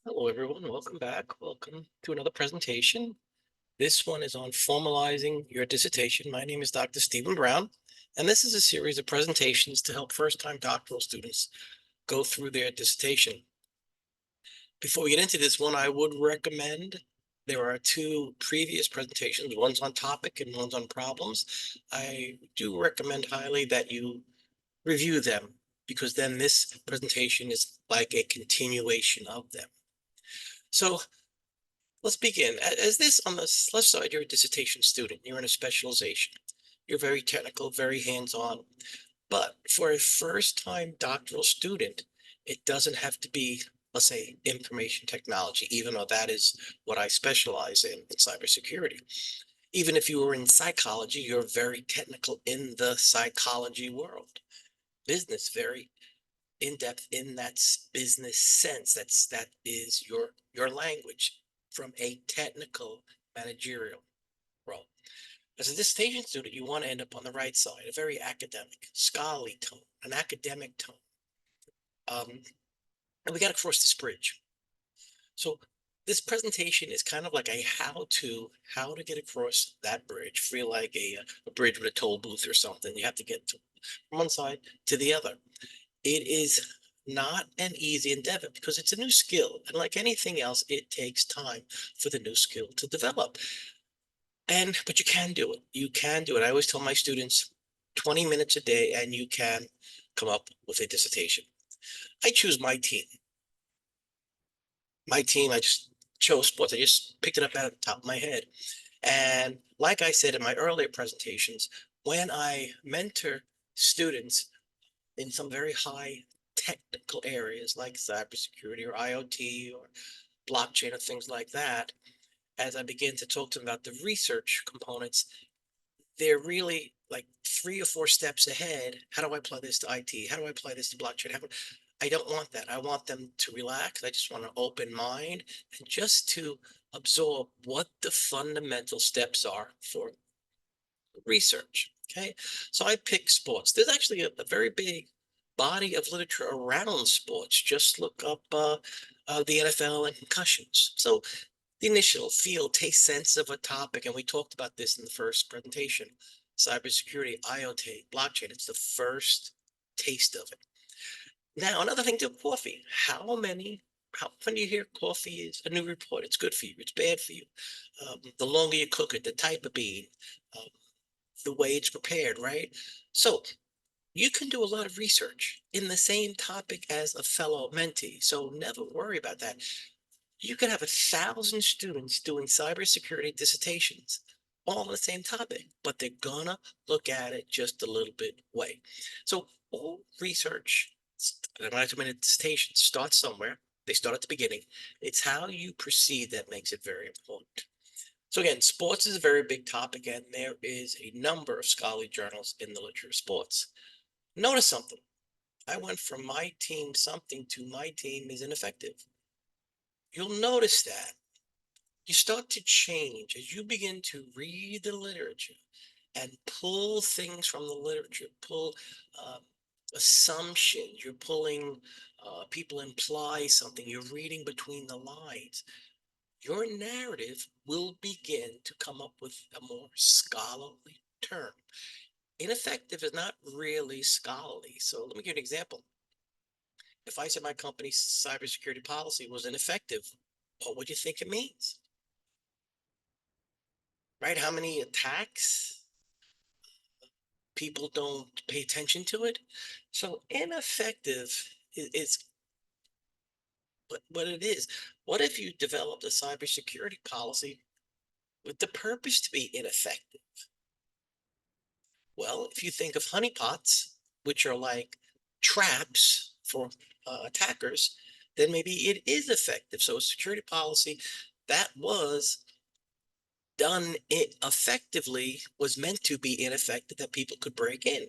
Hello, everyone. Welcome back. Welcome to another presentation. This one is on formalizing your dissertation. My name is Dr. Stephen Brown, and this is a series of presentations to help first-time doctoral students go through their dissertation. Before we get into this one, I would recommend there are two previous presentations. One's on topic and one's on problems. I do recommend highly that you review them because then this presentation is like a continuation of them. So let's begin. As this on the left side, you're a dissertation student. You're in a specialization. You're very technical, very hands-on. But for a first-time doctoral student, it doesn't have to be, let's say, information technology, even though that is what I specialize in cybersecurity. Even if you were in psychology, you're very technical in the psychology world. Business, very in-depth in that business sense. That is your language from a technical managerial role. As a dissertation student, you want to end up on the right side, a very academic, scholarly tone, an academic tone. And we got to cross this bridge. So this presentation is kind of like a how to get across that bridge. Feel like a bridge with a toll booth or something. You have to get from one side to the other. It is not an easy endeavor because it's a new skill. And like anything else, it takes time for the new skill to develop. But you can do it. You can do it. I always tell my students 20 minutes a day and you can come up with a dissertation. I choose my team. My team, I just chose sports. I just picked it up out of the top of my head. And like I said in my earlier presentations, when I mentor students in some very high technical areas like cybersecurity or IoT or blockchain or things like that, as I begin to talk to them about the research components, they're really like 3 or 4 steps ahead. How do I apply this to IT? How do I apply this to blockchain? I don't want that. I want them to relax. I just want an open mind and just to absorb what the fundamental steps are for research. Okay. So I pick sports. There's actually a very big body of literature around sports. Just look up the NFL and concussions. So the initial feel, taste, sense of a topic, and we talked about this in the first presentation, cybersecurity, IoT, blockchain. It's the first taste of it. Now, another thing to coffee. How often do you hear coffee is a new report? It's good for you. It's bad for you. The longer you cook it, the type of bean, um, the way it's prepared, right? So you can do a lot of research in the same topic as a fellow mentee. So never worry about that. You could have 1,000 students doing cybersecurity dissertations all on the same topic, but they're gonna look at it just a little bit way. So all research, when I recommend a dissertation, start somewhere. They start at the beginning. It's how you proceed that makes it very important. So again, sports is a very big topic, and there is a number of scholarly journals in the literature of sports. Notice something. I went from my team something to my team is ineffective. You'll notice that you start to change as you begin to read the literature and pull things from the literature, pull uh, assumptions, you're pulling, people imply something, you're reading between the lines. Your narrative will begin to come up with a more scholarly term. Ineffective is not really scholarly. So let me give you an example. If I said my company's cybersecurity policy was ineffective, what would you think it means? Right? How many attacks? People don't pay attention to it. So ineffective is what it is. What if you developed a cybersecurity policy with the purpose to be ineffective? Well, if you think of honeypots, which are like traps for attackers, then maybe it is effective. So a security policy that was done it effectively was meant to be ineffective that people could break in.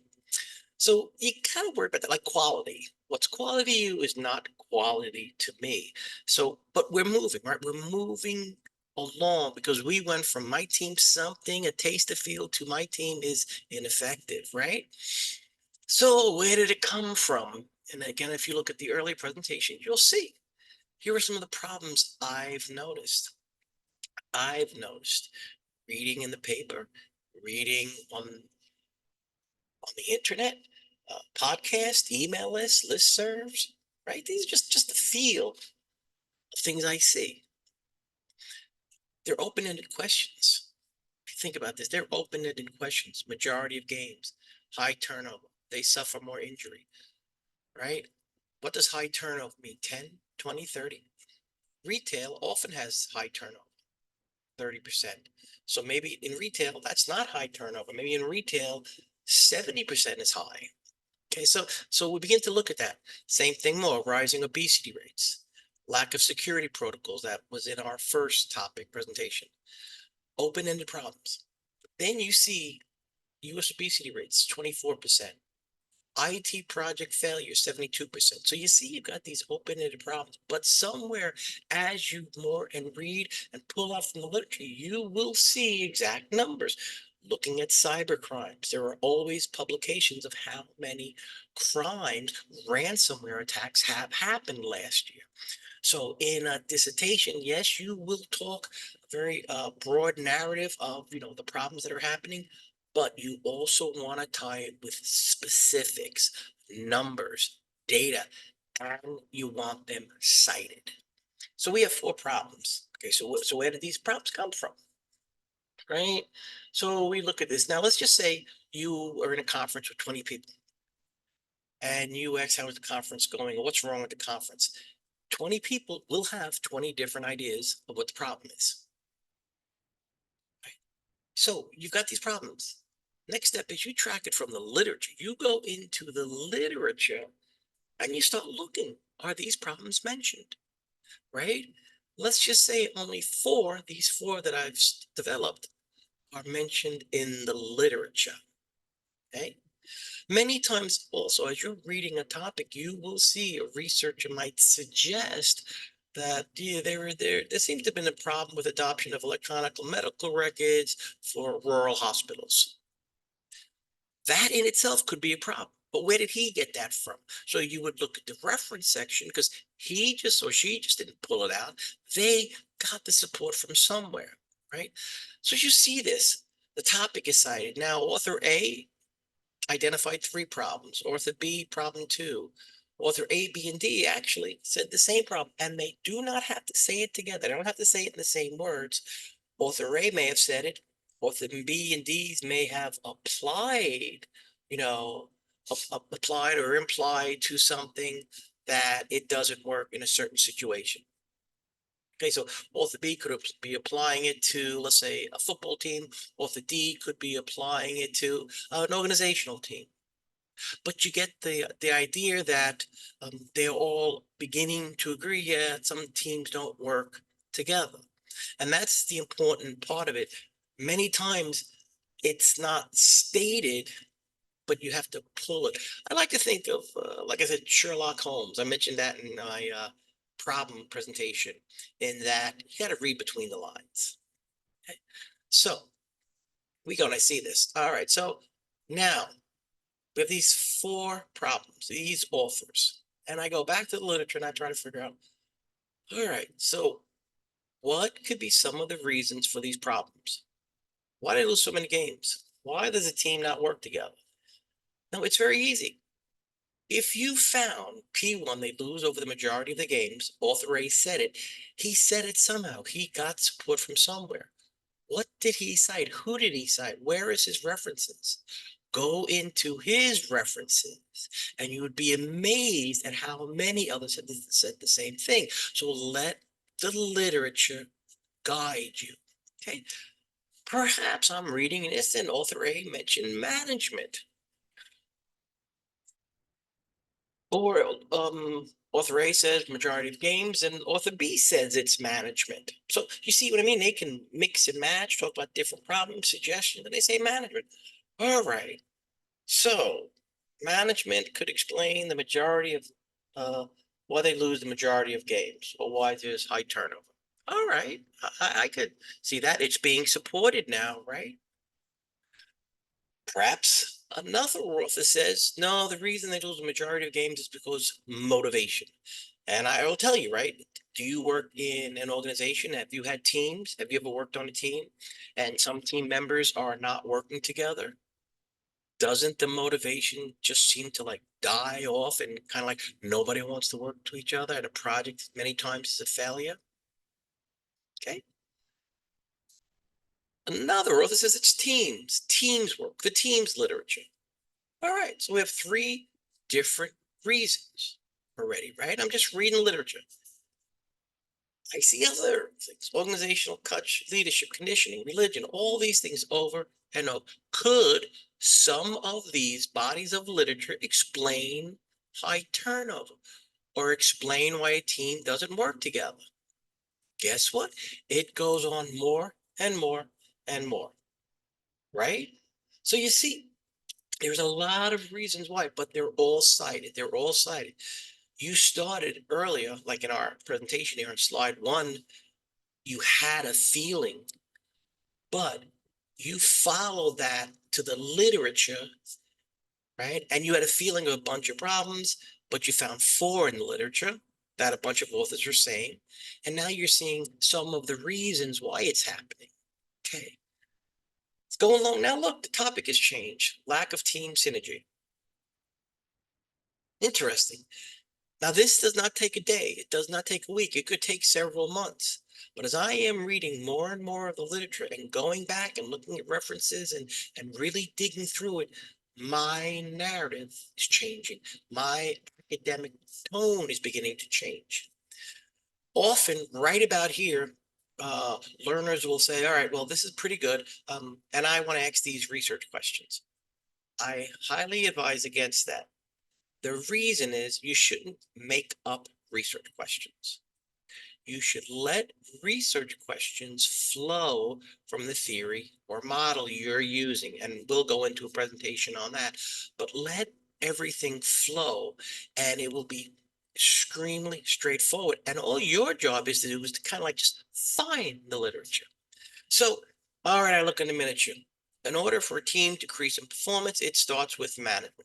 So you kind of worry about that, like quality. What's quality to you is not quality to me. So, but we're moving, right? We're moving along because we went from my team something, a taste of field, to my team is ineffective, right? So where did it come from? And again, if you look at the early presentation, you'll see Here are some of the problems I've noticed. I've noticed reading in the paper, reading on the internet, podcast, email lists, listservs, right? These are just the feel of things I see. They're open-ended questions. If you think about this, they're open-ended questions. Majority of games, high turnover. They suffer more injury, right? What does high turnover mean? 10, 20, 30? Retail often has high turnover, 30%. So maybe in retail, that's not high turnover. Maybe in retail, 70% is high. Okay, so we begin to look at that. Same thing more, rising obesity rates, lack of security protocols. That was in our first topic presentation. Open-ended problems. Then you see US obesity rates, 24%. IT project failure, 72%. So you see, you've got these open-ended problems, but somewhere as you more and read and pull out from the literature, you will see exact numbers. Looking at cyber crimes, there are always publications of how many crimes, ransomware attacks have happened last year. So in a dissertation, yes, you will talk a very broad narrative of the problems that are happening, but you also want to tie it with specifics, numbers, data, and you want them cited. So we have four problems. Okay, so where did these problems come from? Right? So we look at this. Now let's just say you are in a conference with 20 people and you ask how is the conference going or what's wrong with the conference. 20 people will have 20 different ideas of what the problem is. Right? So you've got these problems. Next step is you track it from the literature. You go into the literature and you start looking. Are these problems mentioned? Right? Let's just say only four, these four that I've developed, are mentioned in the literature. Okay? Many times also, as you're reading a topic, you will see a researcher might suggest that yeah, there seems to have been a problem with adoption of electronic medical records for rural hospitals. That in itself could be a problem. But where did he get that from? So you would look at the reference section because he just or she just didn't pull it out. They got the support from somewhere, right? So you see this. The topic is cited. Now, author A identified three problems. Author B, problem two. Author A, B, and D actually said the same problem, and they do not have to say it together. They don't have to say it in the same words. Author A may have said it. Author B and D's may have applied, you know, applied or implied to something that it doesn't work in a certain situation. Okay, so author B could be applying it to, let's say, a football team. Author D could be applying it to an organizational team. But you get the idea that they're all beginning to agree, yeah, some teams don't work together. And that's the important part of it. Many times it's not stated, but you have to pull it. I like to think of, like I said, Sherlock Holmes. I mentioned that in my problem presentation, in that you got to read between the lines. Okay? So we're going to see this. All right. So now we have these four problems, these authors. And I go back to the literature and I try to figure out, all right, so what could be some of the reasons for these problems? Why do they lose so many games? Why does a team not work together? No, it's very easy. If you found P1, they lose over the majority of the games, author A said it, he said it somehow. He got support from somewhere. What did he cite? Who did he cite? Where is his references? Go into his references and you would be amazed at how many others have said the same thing. So let the literature guide you. Okay. Perhaps I'm reading this and author A mentioned management. Or author A says majority of games and author B says it's management. So you see what I mean? They can mix and match, talk about different problems, suggestions, and they say management. All right. So management could explain the majority of why they lose the majority of games or why there's high turnover. All right. I could see that. It's being supported now, right? Perhaps another author says, no, the reason they lose the majority of games is because motivation. And I will tell you, right? Do you work in an organization? Have you had teams? Have you ever worked on a team and some team members are not working together? Doesn't the motivation just seem to like die off and kind of like nobody wants to work to each other and a project many times is a failure? Okay. Another author says it's teams work, the teams literature. All right. So we have three different reasons already, right? I'm just reading literature. I see other things, organizational coach, leadership, conditioning, religion, all these things over and over. Could some of these bodies of literature explain high turnover or explain why a team doesn't work together? Guess what? It goes on more and more and more, right? So you see, there's a lot of reasons why, but they're all cited. They're all cited. You started earlier, like in our presentation here on slide one, you had a feeling, but you follow that to the literature, right? And you had a feeling of a bunch of problems, but you found four in the literature that a bunch of authors are saying. And now you're seeing some of the reasons why it's happening. Okay. It's going along. Now, look, the topic has changed. Lack of team synergy. Interesting. Now, this does not take a day. It does not take a week. It could take several months. But as I am reading more and more of the literature and going back and looking at references and really digging through it, my narrative is changing. My academic tone is beginning to change. Often, right about here, learners will say, all right, well, this is pretty good. And I want to ask these research questions. I highly advise against that. The reason is you shouldn't make up research questions. You should let research questions flow from the theory or model you're using. And we'll go into a presentation on that. But let everything flow and it will be extremely straightforward. And all your job is to do is to kind of like just find the literature. So, all right, I look in the miniature. In order for a team to increase in performance, it starts with management.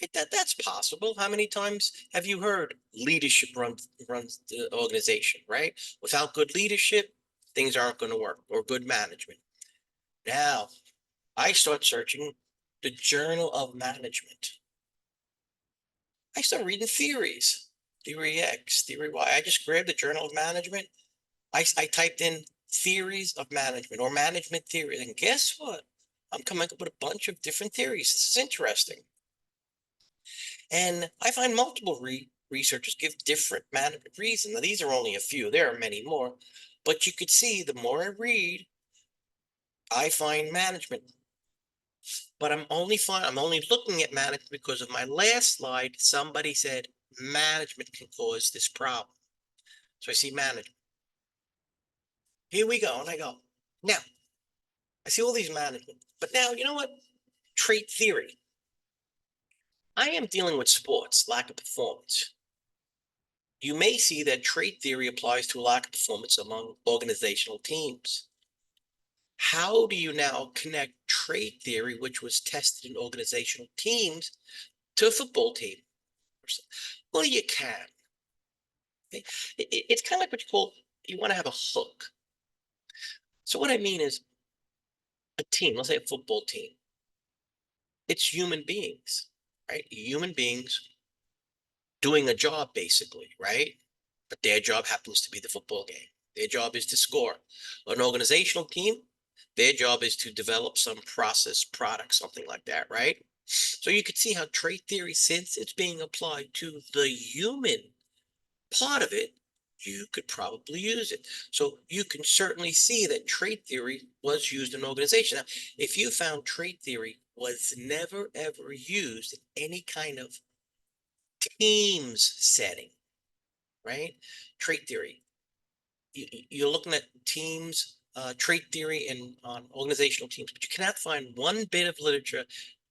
Right? That's possible. How many times have you heard leadership runs the organization, right? Without good leadership, things aren't going to work, or good management. Now, I start searching the Journal of Management. I start reading theories, theory X, theory Y. I just grabbed the Journal of Management. I typed in theories of management or management theory, and guess what? I'm coming up with a bunch of different theories. This is interesting. And I find multiple researchers give different management reasons. Now, these are only a few, there are many more, but you could see the more I read, I find management. But I'm only looking at management because of my last slide. Somebody said management can cause this problem. So I see management. Here we go. And I go, now I see all these management, but now you know what? Trait theory. I am dealing with sports, lack of performance. You may see that trait theory applies to lack of performance among organizational teams. How do you now connect trait theory, which was tested in organizational teams, to a football team? Well, you can. It's kind of like what you call, you want to have a hook. So what I mean is a team, let's say a football team, it's human beings, right? Human beings doing a job basically, right? But their job happens to be the football game. Their job is to score. An organizational team, their job is to develop some process, product, something like that, right? So you could see how trait theory, since it's being applied to the human part of it, you could probably use it. So you can certainly see that trait theory was used in an organization. Now, if you found trait theory was never ever used in any kind of teams setting, right? Trait theory. You're looking at teams, trait theory and on organizational teams, but you cannot find one bit of literature,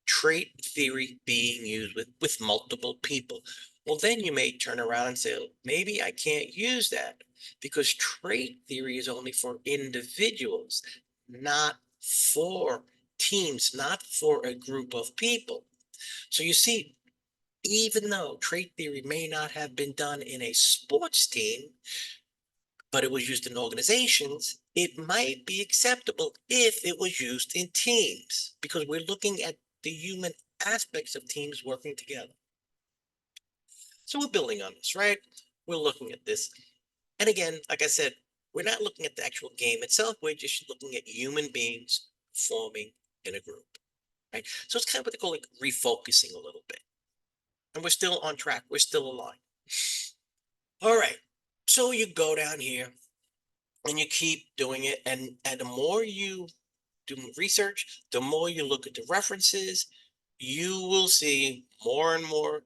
trait theory being used with multiple people. Well, then you may turn around and say, maybe I can't use that because trait theory is only for individuals, not for teams, not for a group of people. So you see, Even though trait theory may not have been done in a sports team, but it was used in organizations, it might be acceptable if it was used in teams, because we're looking at the human aspects of teams working together. So we're building on this, right? We're looking at this. And again, like I said, we're not looking at the actual game itself. We're just looking at human beings forming in a group, right? So it's kind of what they call like refocusing a little bit. And we're still on track. We're still aligned. All right. So you go down here and you keep doing it. And the more you do research, the more you look at the references, you will see more and more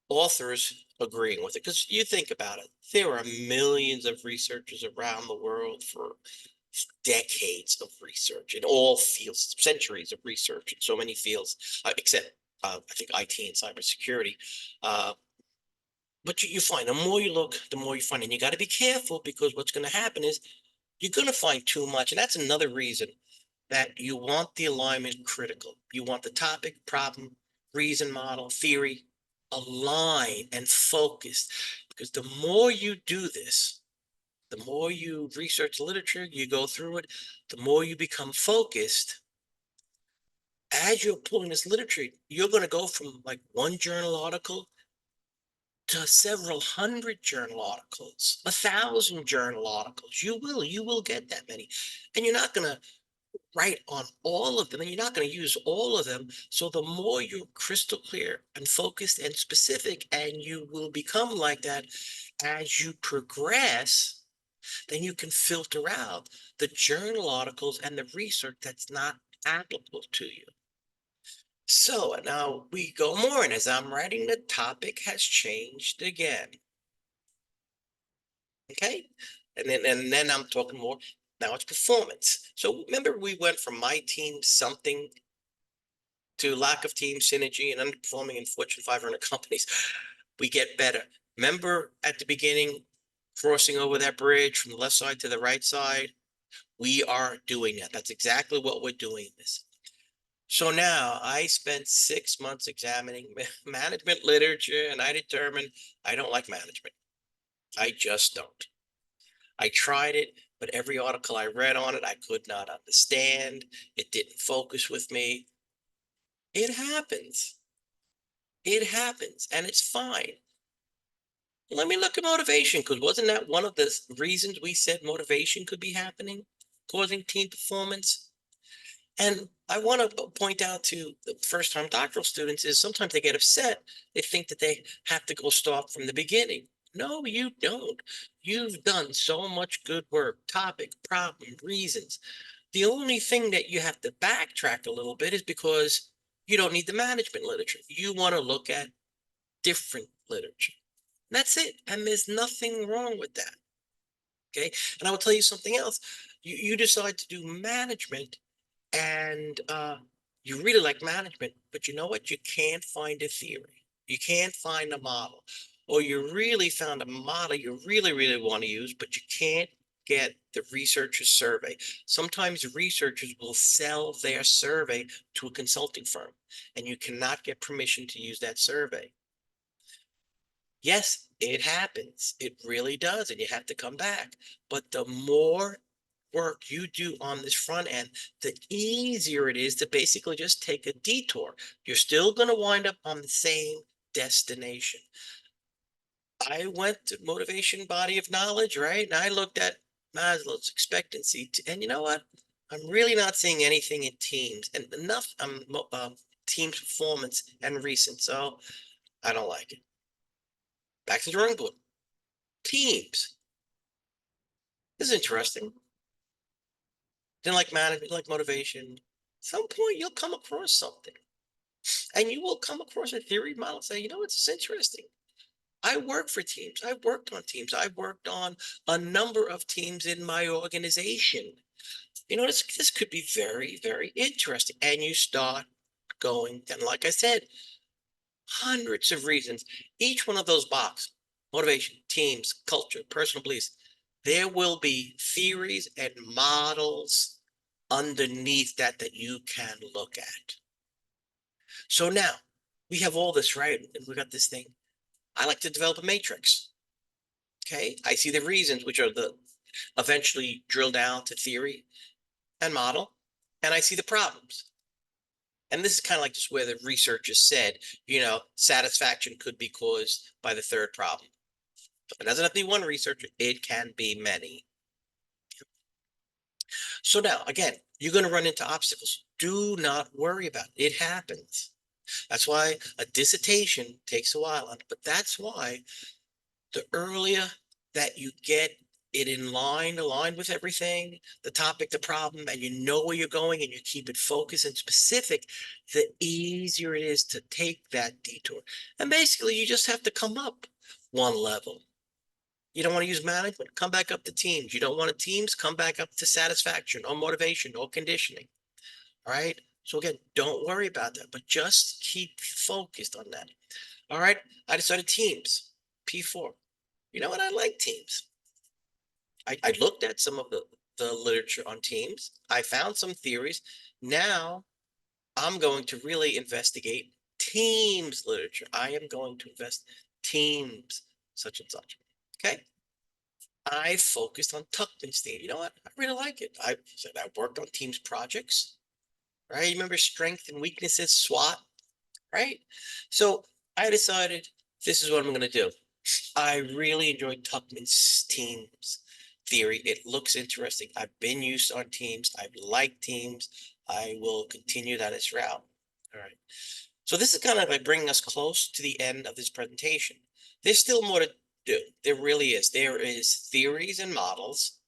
authors agreeing with it. Because you think about it, there are millions of researchers around the world for decades of research in all fields, centuries of research in so many fields, except I think IT and cybersecurity. Uh, but you find the more you look, the more you find, and you got to be careful because what's going to happen is you're going to find too much, and that's another reason that you want the alignment critical. You want the topic, problem, reason, model, theory aligned and focused. Because the more you do this, the more you research literature, you go through it, the more you become focused. As you're pulling this literature, you're going to go from like one journal article to several hundred journal articles, 1,000 journal articles. You will get that many. And you're not going to write on all of them, and you're not going to use all of them. So the more you're crystal clear and focused and specific, and you will become like that as you progress, then you can filter out the journal articles and the research that's not applicable to you. So now we go more, and as I'm writing, the topic has changed again. Okay. And then I'm talking more. Now it's performance. So remember, we went from my team something to lack of team synergy and underperforming in Fortune 500 companies. We get better. Remember at the beginning, crossing over that bridge from the left side to the right side? We are doing that. That's exactly what we're doing this. So now I spent 6 months examining management literature, and I determined I don't like management. I just don't. I tried it, but every article I read on it, I could not understand. It didn't focus with me. It happens. It happens, and it's fine. Let me look at motivation, because wasn't that one of the reasons we said motivation could be happening, causing team performance? And I want to point out to the first-time doctoral students is sometimes they get upset. They think that they have to go start from the beginning. No, you don't. You've done so much good work, topic, problem, reasons. The only thing that you have to backtrack a little bit is because you don't need the management literature. You want to look at different literature. That's it. And there's nothing wrong with that. Okay. And I will tell you something else. You decide to do management, and you really like management, but you know what? You can't find a theory. You can't find a model. Or you really found a model you really, really want to use, but you can't get the researcher's survey. Sometimes researchers will sell their survey to a consulting firm, and you cannot get permission to use that survey. Yes, it happens. It really does. And you have to come back. But the more work you do on this front end, the easier it is to basically just take a detour. You're still going to wind up on the same destination. I went to motivation body of knowledge, right? And I looked at Maslow's expectancy. And you know what? I'm really not seeing anything in teams and enough team performance and recent. So I don't like it. Back to the drawing board. Teams. This is interesting. Then like management, like motivation. At some point you'll come across something. And you will come across a theory model and say, you know, it's interesting. I work for teams. I've worked on teams. I've worked on a number of teams in my organization. You know, this could be very, very interesting. And you start going, and like I said, hundreds of reasons. Each one of those boxes, motivation, teams, culture, personal beliefs, there will be theories and models underneath that you can look at. So now, we have all this, right? And we got this thing. I like to develop a matrix. Okay. I see the reasons, which are the eventually drill down to theory and model, and I see the problems. And this is kind of like just where the researchers said, satisfaction could be caused by the third problem. It doesn't have to be one researcher, it can be many. So now, again, you're going to run into obstacles. Do not worry about it. It happens. That's why a dissertation takes a while, but that's why the earlier that you get it in line, aligned with everything, the topic, the problem, and you know where you're going and you keep it focused and specific, the easier it is to take that detour. And basically, you just have to come up one level. You don't want to use management, come back up to teams. You don't want to teams, come back up to satisfaction or motivation or conditioning. All right. So again, don't worry about that, but just keep focused on that. All right. I decided teams, P4. You know what? I like teams. I looked at some of the literature on teams. I found some theories. Now I'm going to really investigate teams literature. I am going to invest teams such and such. Okay. I focused on Tuckman's theme. You know what? I really like it. I said I worked on teams projects, right? You remember strength and weaknesses, SWOT, right? So I decided this is what I'm going to do. I really enjoyed Tuckman's teams theory. It looks interesting. I've been used on teams. I like teams. I will continue that as route. All right. So this is kind of like bringing us close to the end of this presentation. There's still more to do. There really is. There is theories and models.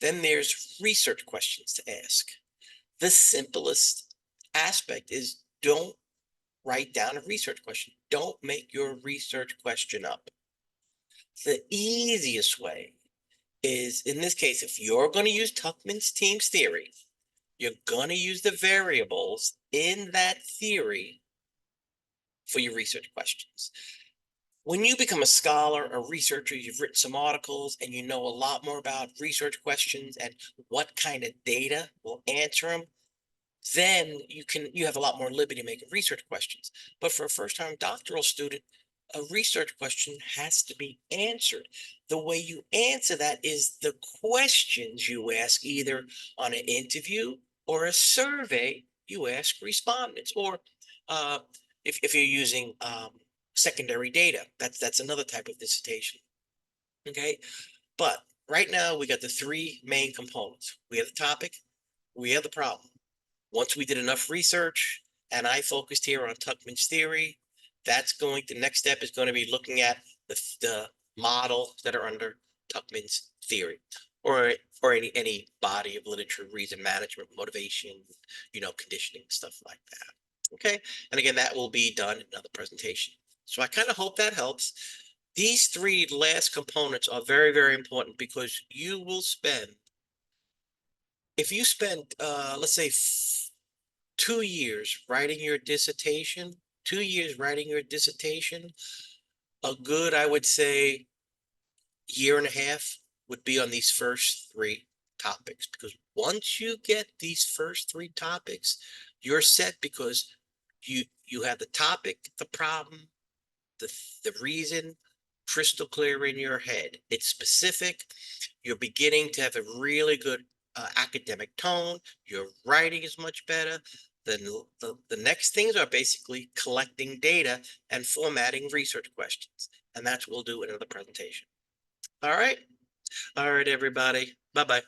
Then there's research questions to ask. The simplest aspect is don't write down a research question. Don't make your research question up. The easiest way is, in this case, if you're going to use Tuckman's teams theory, you're going to use the variables in that theory for your research questions. When you become a scholar, a researcher, you've written some articles and you know a lot more about research questions and what kind of data will answer them, then you have a lot more liberty making research questions. But for a first-time doctoral student, a research question has to be answered. The way you answer that is the questions you ask, either on an interview or a survey you ask respondents, or uh, if you're using secondary data, that's another type of dissertation. Okay, but right now we got the three main components. We have the topic, we have the problem. Once we did enough research and I focused here on Tuckman's theory, the next step is going to be looking at the models that are under Tuckman's theory, or any body of literature, reason management, motivation, conditioning, stuff like that. Okay. And again, that will be done in another presentation. So I kind of hope that helps. These three last components are very, very important because if you spend, let's say, 2 years writing your dissertation, 2 years writing your dissertation, a good, I would say, year and a half would be on these first three topics. Because once you get these first three topics, you're set because you have the topic, the problem, the reason crystal clear in your head. It's specific. You're beginning to have a really good academic tone. Your writing is much better. Then the next things are basically collecting data and formatting research questions. And that's what we'll do in another presentation. All right. All right, everybody. Bye-bye.